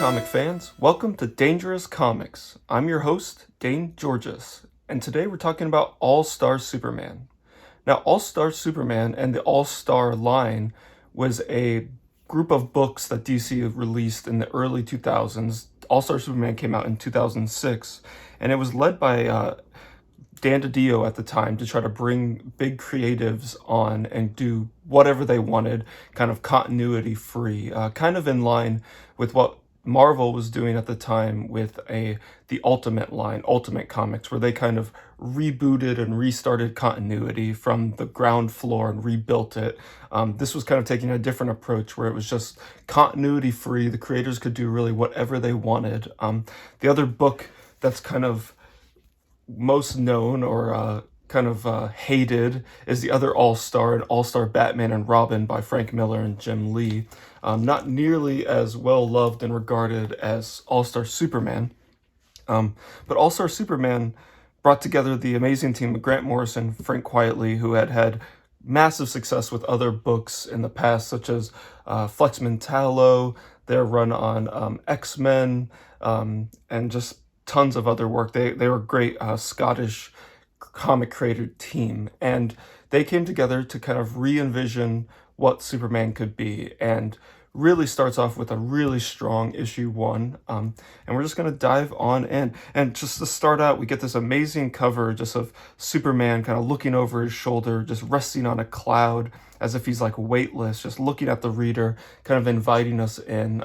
comic fans, welcome to Dangerous Comics. I'm your host, Dane Georges, and today we're talking about All-Star Superman. Now, All-Star Superman and the All-Star line was a group of books that DC released in the early 2000s. All-Star Superman came out in 2006, and it was led by Dan DiDio at the time to try to bring big creatives on and do whatever they wanted, kind of continuity free, kind of in line with what Marvel was doing at the time with the Ultimate line, Ultimate Comics, where they kind of rebooted and restarted continuity from the ground floor and rebuilt it. This was kind of taking a different approach where it was just continuity free. The creators could do really whatever they wanted. The other book that's kind of most known or hated is the other All-Star, an All-Star Batman and Robin by Frank Miller and Jim Lee. Not nearly as well loved and regarded as All-Star Superman. But All-Star Superman brought together the amazing team of Grant Morrison, Frank Quitely, who had massive success with other books in the past, such as Flex Mentallo, their run on X-Men, and just tons of other work. They were a great Scottish comic creator team, and they came together to kind of re-envision what Superman could be, and really starts off with a really strong issue 1, and we're just going to dive on in. And just to start out, we get this amazing cover just of Superman kind of looking over his shoulder, just resting on a cloud as if he's like weightless, just looking at the reader, kind of inviting us in.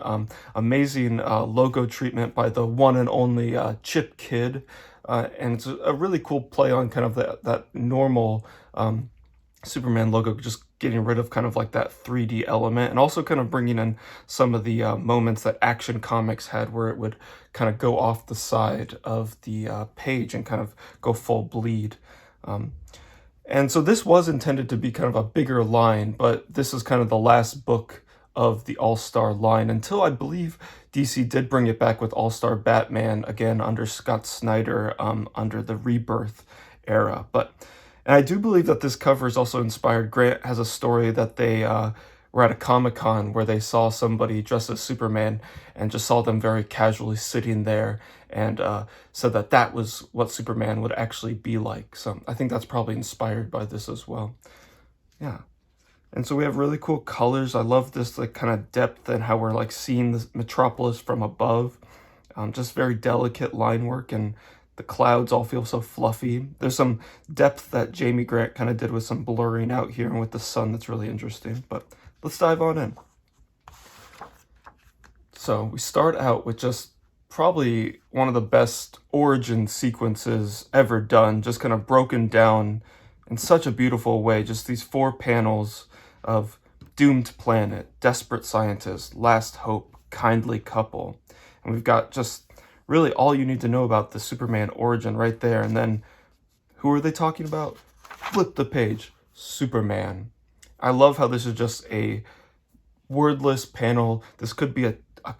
Amazing logo treatment by the one and only Chip Kid, and it's a really cool play on kind of that normal Superman logo, just getting rid of kind of like that 3D element, and also kind of bringing in some of the moments that Action Comics had where it would kind of go off the side of the page and kind of go full bleed. And so this was intended to be kind of a bigger line, but this is kind of the last book of the All-Star line until I believe DC did bring it back with All-Star Batman again under Scott Snyder, under the Rebirth era. And I do believe that this cover is also inspired. Grant has a story that they were at a Comic-Con where they saw somebody dressed as Superman and just saw them very casually sitting there, and said that that was what Superman would actually be like. So I think that's probably inspired by this as well. Yeah. And so we have really cool colors. I love this like kind of depth and how we're like seeing the metropolis from above. Just very delicate line work, and the clouds all feel so fluffy. There's some depth that Jaimie Grant kind of did with some blurring out here and with the sun that's really interesting. But let's dive on in. So we start out with just probably one of the best origin sequences ever done, just kind of broken down in such a beautiful way. Just these 4 panels of doomed planet, desperate scientist, last hope, kindly couple. And we've got just really all you need to know about the Superman origin right there. And then who are they talking about? Flip the page. Superman. I love how this is just a wordless panel. This could be a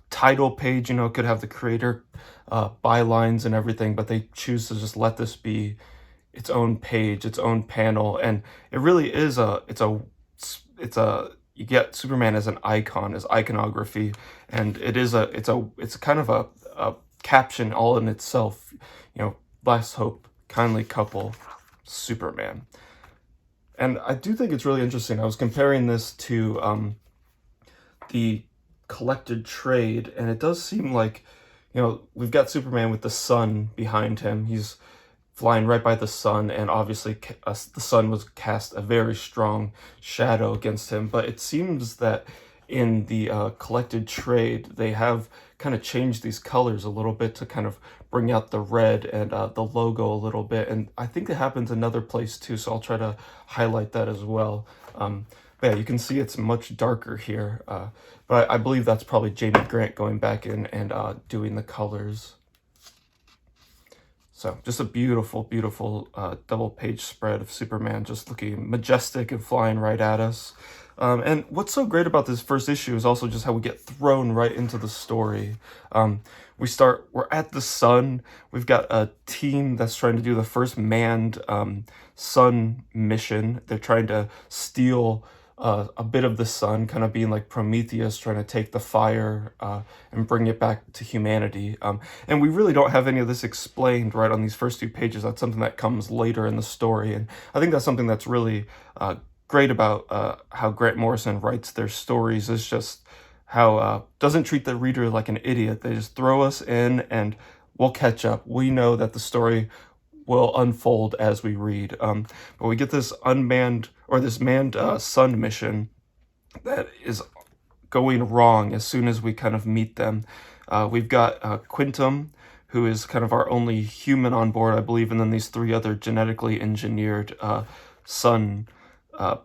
title page, it could have the creator bylines and everything, but they choose to just let this be its own page, its own panel. And it really is you get Superman as an icon, as iconography, and it's kind of a caption all in itself, last hope, kindly couple, Superman. And I do think it's really interesting. I was comparing this to the collected trade, and it does seem like, we've got Superman with the sun behind him. He's flying right by the sun, and obviously the sun was cast a very strong shadow against him. But it seems that in the collected trade, they have kind of changed these colors a little bit to kind of bring out the red and the logo a little bit. And I think it happens another place too, so I'll try to highlight that as well. But yeah, you can see it's much darker here. But I believe that's probably Jaimie Grant going back in and doing the colors. So just a beautiful, beautiful double page spread of Superman just looking majestic and flying right at us. And what's so great about this first issue is also just how we get thrown right into the story. We're at the sun. We've got a team that's trying to do the first manned sun mission. They're trying to steal a bit of the sun, kind of being like Prometheus trying to take the fire and bring it back to humanity. And we really don't have any of this explained right on these first 2 pages. That's something that comes later in the story. And I think that's something that's really great about how Grant Morrison writes their stories, is just how doesn't treat the reader like an idiot. They just throw us in and we'll catch up. We know that the story will unfold as we read. But we get this unmanned or this manned sun mission that is going wrong as soon as we kind of meet them. We've got Quintum, who is kind of our only human on board, I believe, and then these 3 other genetically engineered sun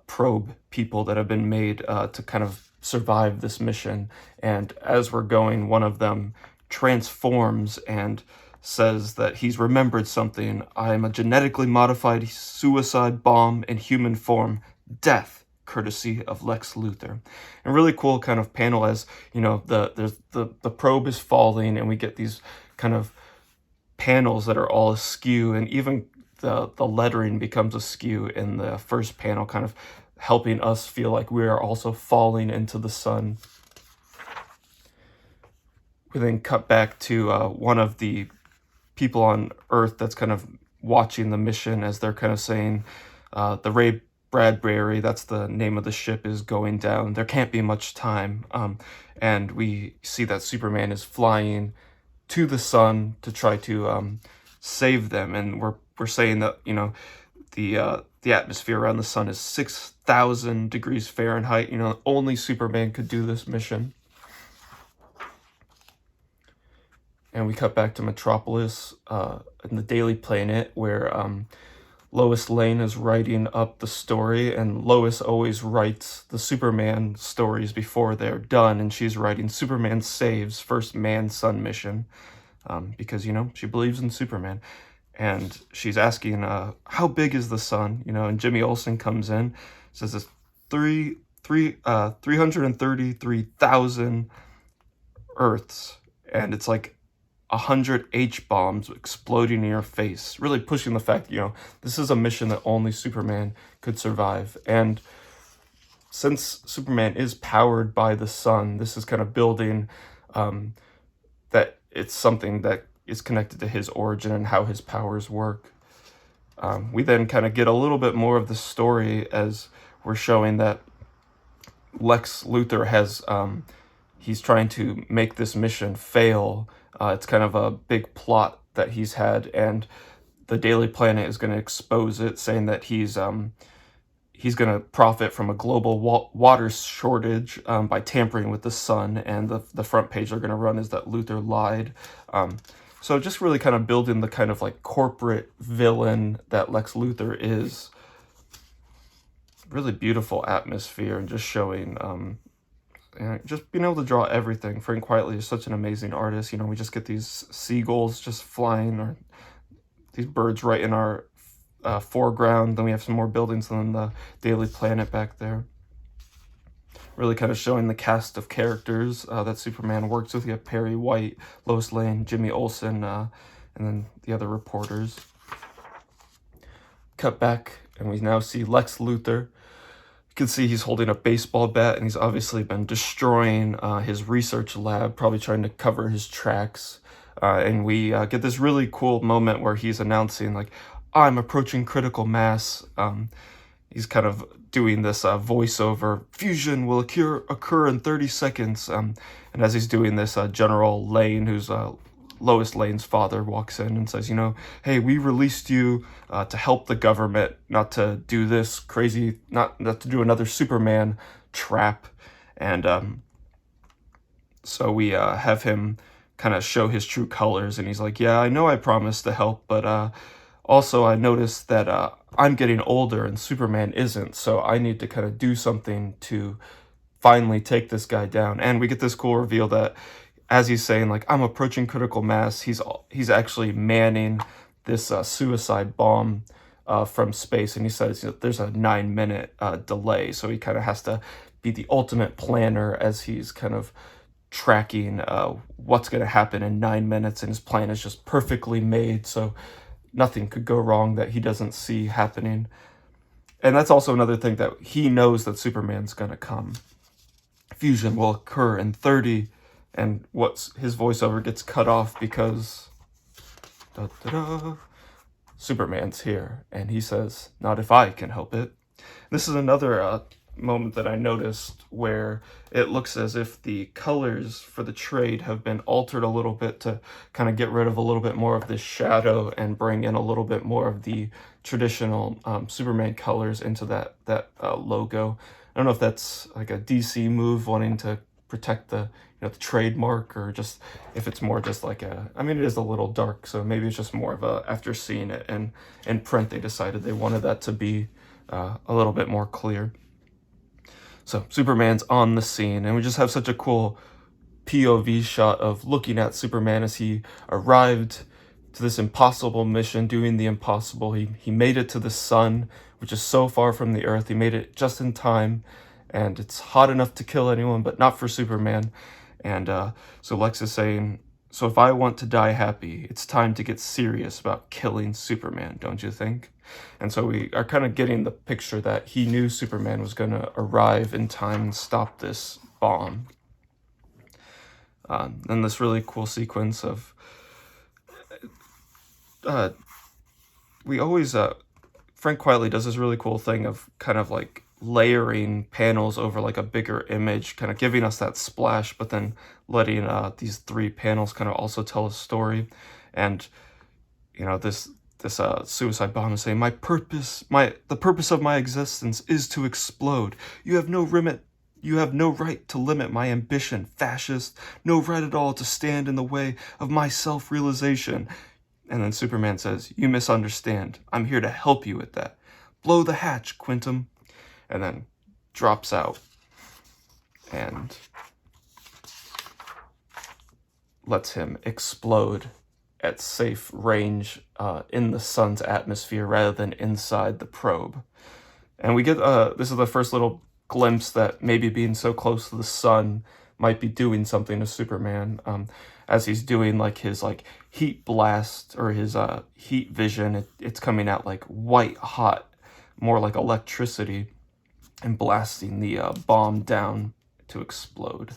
probe people that have been made to kind of survive this mission. And as we're going, one of them transforms and says that he's remembered something. I'm a genetically modified suicide bomb in human form. Death, courtesy of Lex Luthor. And really cool kind of panel as, you know, the probe is falling and we get these kind of panels that are all askew, and even the lettering becomes askew in the first panel, kind of helping us feel like we are also falling into the sun. We then cut back to one of the people on Earth that's kind of watching the mission as they're kind of saying, the Ray Bradbury, that's the name of the ship, is going down. There can't be much time. And we see that Superman is flying to the sun to try to save them. And we're saying that, you know, the atmosphere around the sun is 6,000 degrees Fahrenheit. You know, only Superman could do this mission. And we cut back to Metropolis in the Daily Planet, where Lois Lane is writing up the story, and Lois always writes the Superman stories before they're done, and she's writing Superman Saves First Man-Sun Mission, because, you know, she believes in Superman. And she's asking, how big is the sun? You know, and Jaimie Olsen comes in, says it's 333,000 Earths, and it's like 100 H-bombs exploding in your face, really pushing the fact, you know, this is a mission that only Superman could survive. And since Superman is powered by the sun, this is kind of building that it's something that is connected to his origin and how his powers work. We then kind of get a little bit more of the story as we're showing that Lex Luthor has, he's trying to make this mission fail. It's kind of a big plot that he's had, and the Daily Planet is going to expose it, saying that he's going to profit from a global water shortage by tampering with the sun, and the front page they're going to run is that Luthor lied. So just really kind of building the kind of like corporate villain that Lex Luthor is. Really beautiful atmosphere, and just showing and just being able to draw everything. Frank Quitely is such an amazing artist. You know, we just get these seagulls just flying, or these birds right in our foreground. Then we have some more buildings, and then the Daily Planet back there. Really kind of showing the cast of characters that Superman works with. You have Perry White, Lois Lane, Jaimie Olsen, and then the other reporters. Cut back, and we now see Lex Luthor. You can see he's holding a baseball bat, and he's obviously been destroying his research lab, probably trying to cover his tracks. And we get this really cool moment where he's announcing, like, I'm approaching critical mass. He's kind of doing this voiceover. Fusion will occur in 30 seconds. And as he's doing this, General Lane, who's Lois Lane's father, walks in and says, you know, hey, we released you to help the government, not to do this crazy, not to do another Superman trap. And so we have him kind of show his true colors, and he's like, yeah, I know I promised to help, but also I noticed that I'm getting older and Superman isn't, so I need to kind of do something to finally take this guy down. And we get this cool reveal that as he's saying, like, I'm approaching critical mass, he's actually manning this suicide bomb from space, and he says, you know, there's a 9-minute delay, so he kind of has to be the ultimate planner as he's kind of tracking what's going to happen in 9 minutes, and his plan is just perfectly made, so nothing could go wrong that he doesn't see happening. And that's also another thing, that he knows that Superman's gonna come. Fusion will occur in 30, and his voiceover gets cut off because Superman's here, and he says, "Not if I can help it." This is another moment that I noticed where it looks as if the colors for the trade have been altered a little bit to kind of get rid of a little bit more of this shadow and bring in a little bit more of the traditional Superman colors into that logo. I don't know if that's like a DC move wanting to protect the the trademark, or just if it's more just like I mean, it is a little dark, so maybe it's just more of a, after seeing it in print, they decided they wanted that to be a little bit more clear. So Superman's on the scene, and we just have such a cool POV shot of looking at Superman as he arrived to this impossible mission, doing the impossible. He made it to the sun, which is so far from the Earth. He made it just in time, and it's hot enough to kill anyone, but not for Superman. And so Lex is saying, "So if I want to die happy, it's time to get serious about killing Superman, don't you think?" And so we are kind of getting the picture that he knew Superman was going to arrive in time and stop this bomb. And this really cool sequence of we always Frank quietly does this really cool thing of kind of like layering panels over like a bigger image, kind of giving us that splash, but then letting these three panels kind of also tell a story. And this suicide bomb is saying, the purpose of my existence is to explode. You have no right to limit my ambition, fascist. No right at all to stand in the way of my self-realization. And then Superman says, "You misunderstand. I'm here to help you with that. Blow the hatch, Quintum." And then drops out and lets him explode at safe range in the sun's atmosphere rather than inside the probe. And we get this is the first little glimpse that maybe being so close to the sun might be doing something to Superman, as he's doing like his heat blast, or his heat vision. It's coming out like white hot, more like electricity, and blasting the bomb down to explode.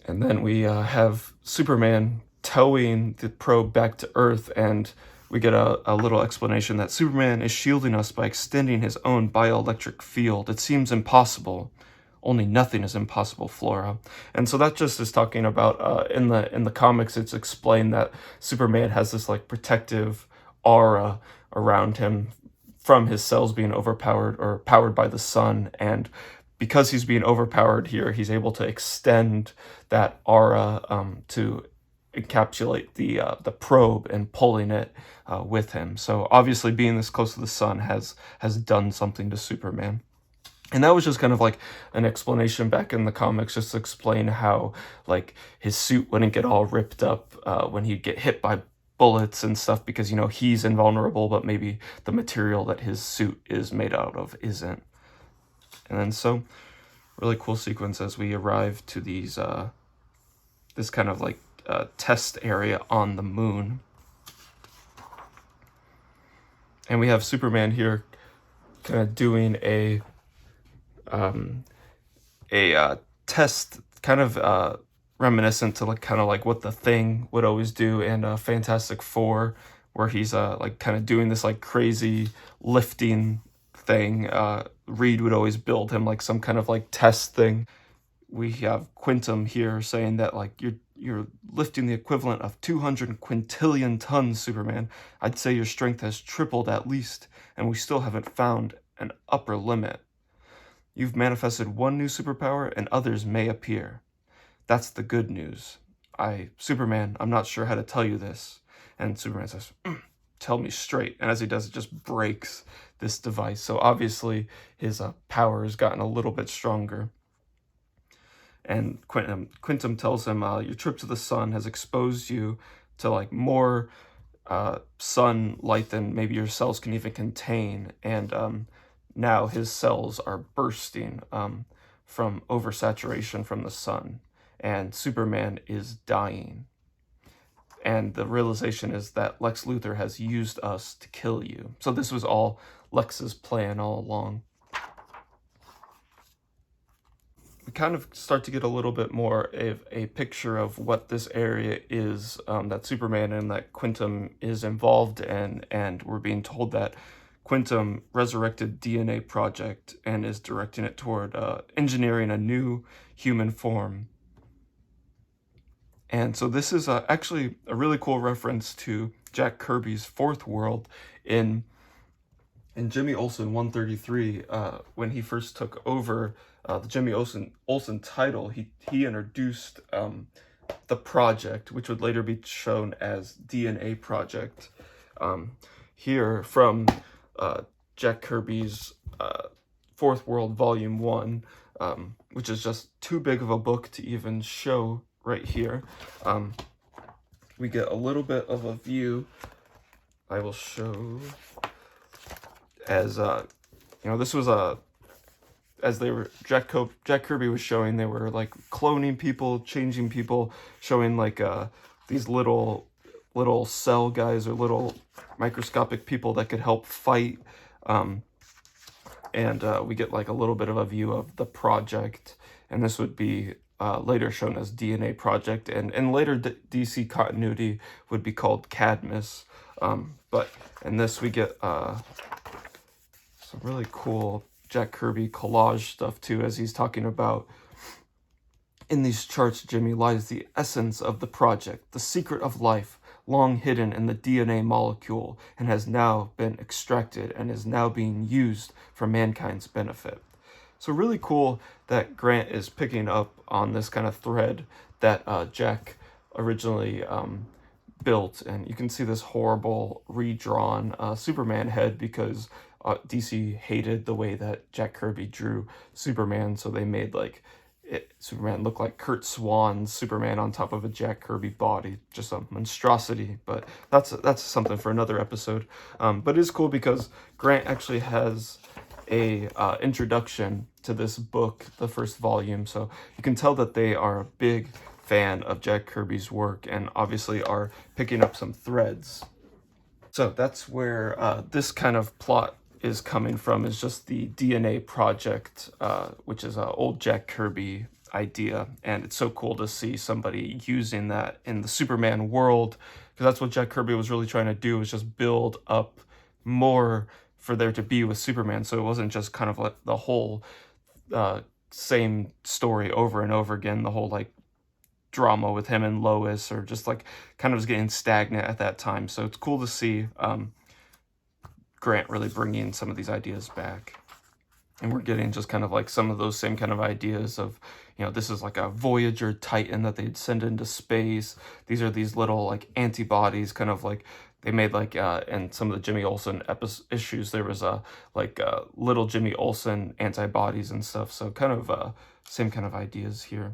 And then we have Superman towing the probe back to Earth, and we get a little explanation that Superman is shielding us by extending his own bioelectric field. It seems impossible. Only nothing is impossible, Flora. And so that just is talking about in the comics, it's explained that Superman has this like protective aura around him from his cells being overpowered or powered by the sun, and because he's being overpowered here, he's able to extend that aura to encapsulate the probe and pulling it with him. So obviously, being this close to the sun has done something to Superman. And that was just kind of like an explanation back in the comics, just to explain how like his suit wouldn't get all ripped up when he'd get hit by bullets and stuff, because he's invulnerable, but maybe the material that his suit is made out of isn't. And then so really cool sequence as we arrive to these this kind of like test area on the moon. And we have Superman here kind of doing a test, kind of reminiscent to like kind of like what the Thing would always do in Fantastic Four, where he's like kind of doing this like crazy lifting thing. Reed would always build him like some kind of like test thing. We have Quintum here saying that like you're lifting the equivalent of 200 quintillion tons, Superman. I'd say your strength has tripled at least, and we still haven't found an upper limit. You've manifested one new superpower, and others may appear. That's the good news. Superman, I'm not sure how to tell you this. And Superman says, "Tell me straight." And as he does, it just breaks this device. So obviously his power has gotten a little bit stronger. And Quintum tells him, your trip to the sun has exposed you to like more sunlight than maybe your cells can even contain. And now his cells are bursting from oversaturation from the sun. And Superman is dying. and the realization is that Lex Luthor has used us to kill you. So this was all Lex's plan all along. We kind of start to get a little bit more of a picture of what this area is that Superman and that Quantum is involved in, and we're being told that Quantum resurrected DNA Project and is directing it toward engineering a new human form. And so this is actually a really cool reference to Jack Kirby's Fourth World in Jimmy Olsen 133. When he first took over the Jimmy Olsen title, he introduced the project, which would later be shown as DNA Project. Here from Jack Kirby's Fourth World Volume 1, which is just too big of a book to even show right here. We get a little bit of a view. I will show as this was as they were Jack Kirby was showing, they were like cloning people, changing people, showing like these little cell guys or little microscopic people that could help fight, and we get like a little bit of a view of the project, and this would be later shown as DNA Project, and in later DC continuity would be called Cadmus. But in this we get some really cool Jack Kirby collage stuff too, as he's talking about, in these charts, Jimmy, lies the essence of the project, the secret of life, long hidden in the DNA molecule, and has now been extracted and is now being used for mankind's benefit. So really cool that Grant is picking up on this kind of thread that Jack originally built, and you can see this horrible redrawn Superman head because DC hated the way that Jack Kirby drew Superman, so they made like Superman look like Kurt Swan's Superman on top of a Jack Kirby body, just a monstrosity. But that's something for another episode. But it is cool because Grant actually has a introduction to this book, the first volume, so you can tell that they are a big fan of Jack Kirby's work and obviously are picking up some threads. So that's where this kind of plot is coming from, is just the DNA Project, which is an old Jack Kirby idea, and it's so cool to see somebody using that in the Superman world, because that's what Jack Kirby was really trying to do, was just build up more for there to be with Superman, so it wasn't just kind of like the whole same story over and over again, the whole like drama with him and Lois, or just like kind of was getting stagnant at that time. So it's cool to see Grant really bringing some of these ideas back, and we're getting just kind of like some of those same kind of ideas of, this is like a Voyager Titan that they'd send into space. These are these little like antibodies, kind of like they made like in some of the Jimmy Olsen issues, there was little Jimmy Olsen antibodies and stuff. So kind of same kind of ideas here.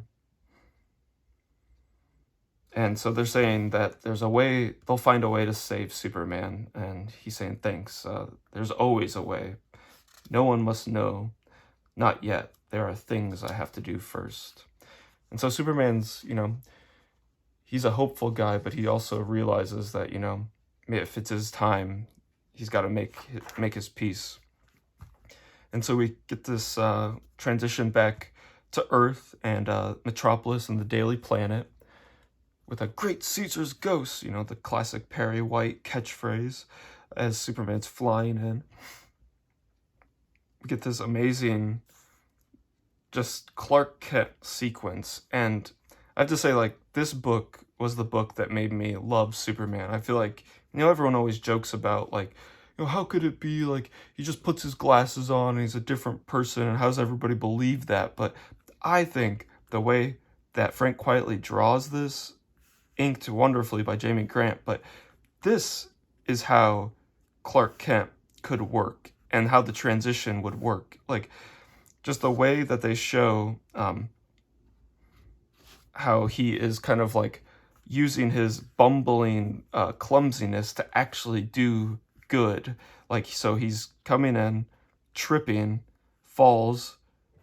And so they're saying that there's a way, they'll find a way to save Superman. And he's saying, thanks, there's always a way. No one must know, not yet. There are things I have to do first. And so Superman's, he's a hopeful guy, but he also realizes that, if it's his time, he's got to make his peace. And so we get this transition back to Earth and Metropolis and the Daily Planet, with a great Caesar's ghost, the classic Perry White catchphrase as Superman's flying in. We get this amazing just Clark Kent sequence, and I have to say, like, this book was the book that made me love Superman. I feel like, everyone always jokes about, like, how could it be, like, he just puts his glasses on and he's a different person, and how does everybody believe that? But I think the way that Frank Quietly draws this, inked wonderfully by Jaimie Grant, but this is how Clark Kent could work and how the transition would work. Like, just the way that they show how he is kind of like using his bumbling clumsiness to actually do good. Like, so he's coming in, tripping, falls,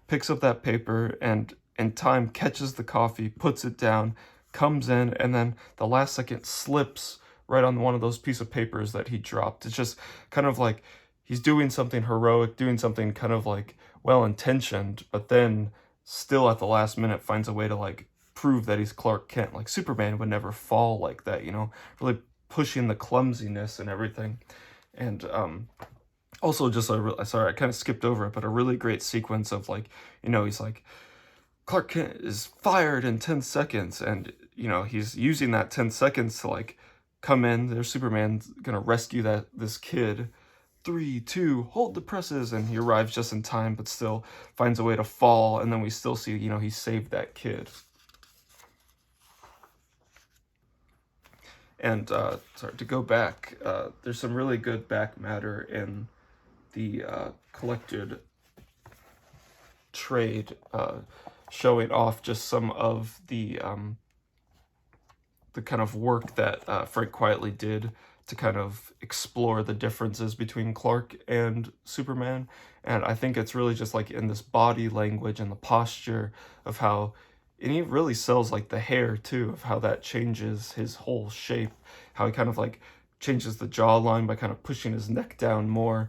picks up that paper, and in time catches the coffee, puts it down, comes in, and then the last second slips right on one of those piece of papers that he dropped. It's just kind of like he's doing something heroic, doing something kind of like well-intentioned, but then still at the last minute finds a way to like prove that he's Clark Kent. Like Superman would never fall like that, you know, really pushing the clumsiness and everything. And also just sorry, I kind of skipped over it, but a really great sequence of like, you know, he's like, Clark Kent is fired in 10 seconds, and you know, he's using that 10 seconds to like come in. There's Superman's gonna rescue this kid. 3, 2, hold the presses, and he arrives just in time, but still finds a way to fall, and then we still see, you know, he saved that kid. And sorry, to go back, there's some really good back matter in the collected trade, showing off just some of the kind of work that Frank Quietly did to kind of explore the differences between Clark and Superman. And I think it's really just like in this body language and the posture of how, and he really sells like the hair too, of how that changes his whole shape, how he kind of like changes the jawline by kind of pushing his neck down more.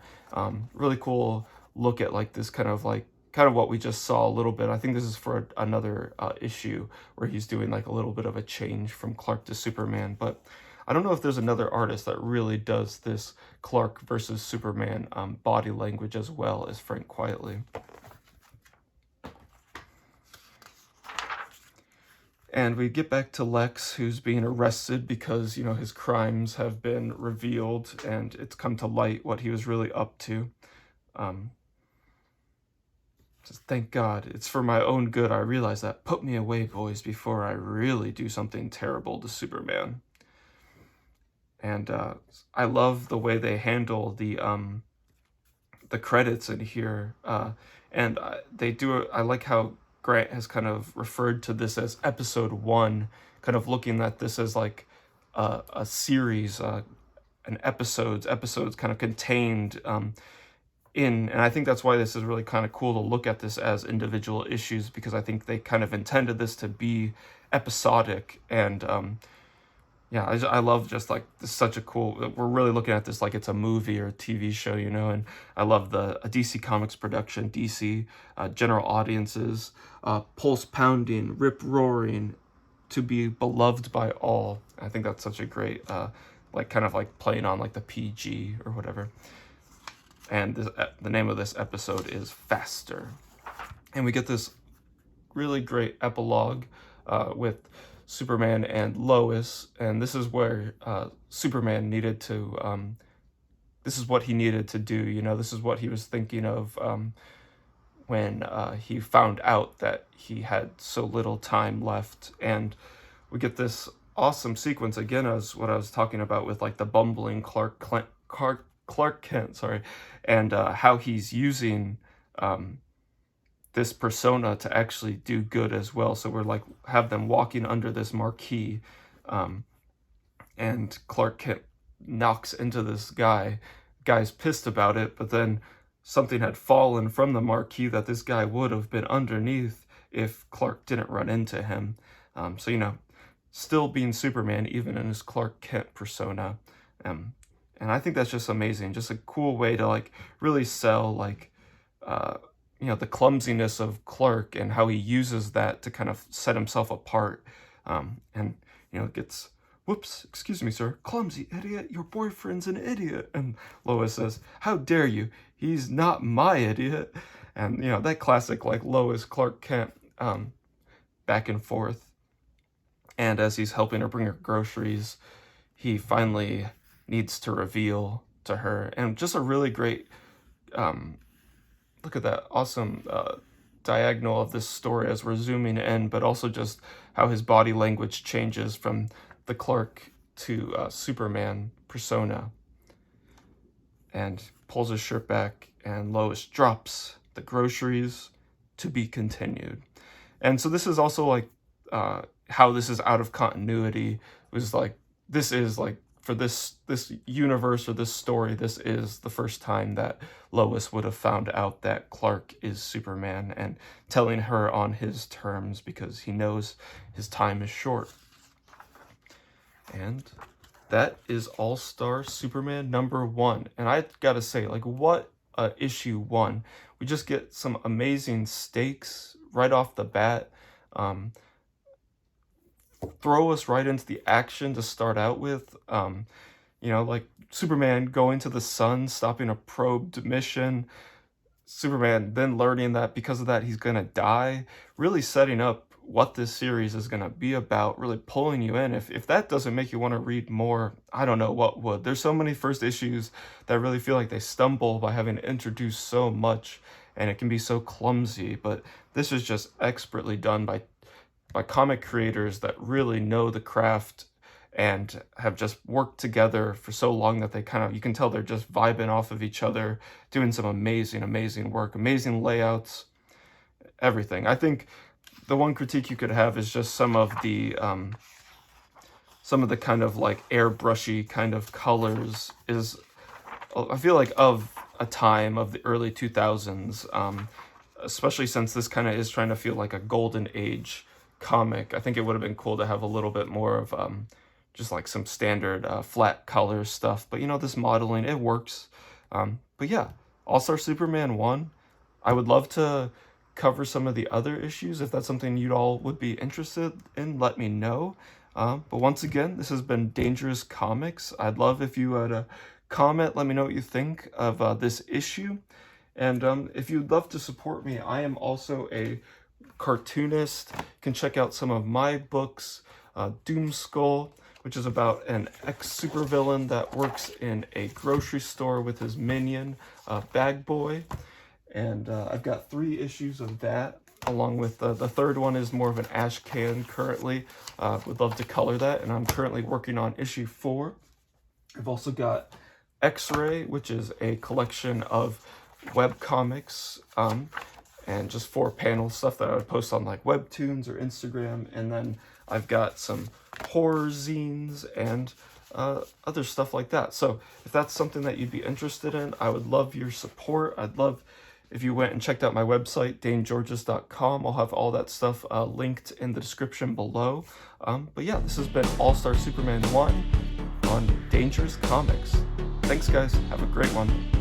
Really cool look at like this kind of what we just saw a little bit. I think this is for another issue where he's doing like a little bit of a change from Clark to Superman. But I don't know if there's another artist that really does this Clark versus Superman body language as well as Frank Quietly. And we get back to Lex, who's being arrested because, you know, his crimes have been revealed and it's come to light what he was really up to. Just thank God, it's for my own good. I realize that. Put me away, boys, before I really do something terrible to Superman. And I love the way they handle the credits in here, and they do. I like how Grant has kind of referred to this as episode 1, kind of looking at this as like a series, an episodes kind of contained and I think that's why this is really kind of cool to look at this as individual issues, because I think they kind of intended this to be episodic. And yeah, I love just like this, such a cool, we're really looking at this like it's a movie or a TV show, you know. And I love a DC Comics production, DC, general audiences, pulse pounding, rip roaring, to be beloved by all. I think that's such a great like kind of like playing on like the PG or whatever. And the name of this episode is Faster. And we get this really great epilogue with Superman and Lois. And this is where Superman needed to, this is what he needed to do. You know, this is what he was thinking of when he found out that he had so little time left. And we get this awesome sequence again, as what I was talking about with like the bumbling Clark Kent, sorry, and how he's using this persona to actually do good as well. So we're like, have them walking under this marquee, and Clark Kent knocks into this guy's pissed about it, but then something had fallen from the marquee that this guy would have been underneath if Clark didn't run into him. So, you know, still being Superman, even in his Clark Kent persona. And I think that's just amazing. Just a cool way to like really sell like, you know, the clumsiness of Clark and how he uses that to kind of set himself apart. And, you know, gets, whoops, excuse me, sir, clumsy idiot, your boyfriend's an idiot. And Lois says, how dare you? He's not my idiot. And, you know, that classic like Lois Clark Kent back and forth. And as he's helping her bring her groceries, he finally needs to reveal to her. And just a really great look at that awesome diagonal of this story as we're zooming in, but also just how his body language changes from the Clark to Superman persona. And pulls his shirt back, and Lois drops the groceries, to be continued. And so this is also like how this is out of continuity. It was like, this is like, for this universe or this story, this is the first time that Lois would have found out that Clark is Superman, and telling her on his terms because he knows his time is short. And that is All-Star Superman #1. And I gotta say, like, what issue 1. We just get some amazing stakes right off the bat. Um, throw us right into the action to start out with. Like Superman going to the sun, stopping a probed mission. Superman then learning that because of that he's gonna die, really setting up what this series is gonna be about, really pulling you in. If that doesn't make you want to read more, I don't know what would. There's so many first issues that really feel like they stumble by having to introduce so much, and it can be so clumsy, but this is just expertly done by comic creators that really know the craft and have just worked together for so long that they kind of, you can tell they're just vibing off of each other, doing some amazing work, amazing layouts, everything. I think the one critique you could have is just some of the kind of like airbrushy kind of colors is, I feel like, of a time of the early 2000s, especially since this kind of is trying to feel like a golden age comic. I think it would have been cool to have a little bit more of just like some standard flat color stuff. But this modeling, it works. But yeah, All-Star Superman 1. I would love to cover some of the other issues. If that's something you'd all would be interested in, let me know. But once again, this has been Dangerous Comics. I'd love if you would comment, let me know what you think of this issue. And if you'd love to support me, I am also a cartoonist. You can check out some of my books. Doom Skull, which is about an ex-supervillain that works in a grocery store with his minion, Bag Boy. And I've got 3 issues of that, along with the third one is more of an ash can currently. Would love to color that, and I'm currently working on issue 4. I've also got X-Ray, which is a collection of web comics, and just 4-panel stuff that I would post on like Webtoons or Instagram. And then I've got some horror zines and other stuff like that. So if that's something that you'd be interested in, I would love your support. I'd love if you went and checked out my website, danegeorges.com. I'll have all that stuff linked in the description below. But yeah, this has been All-Star Superman 1 on Dangerous Comics. Thanks, guys. Have a great one.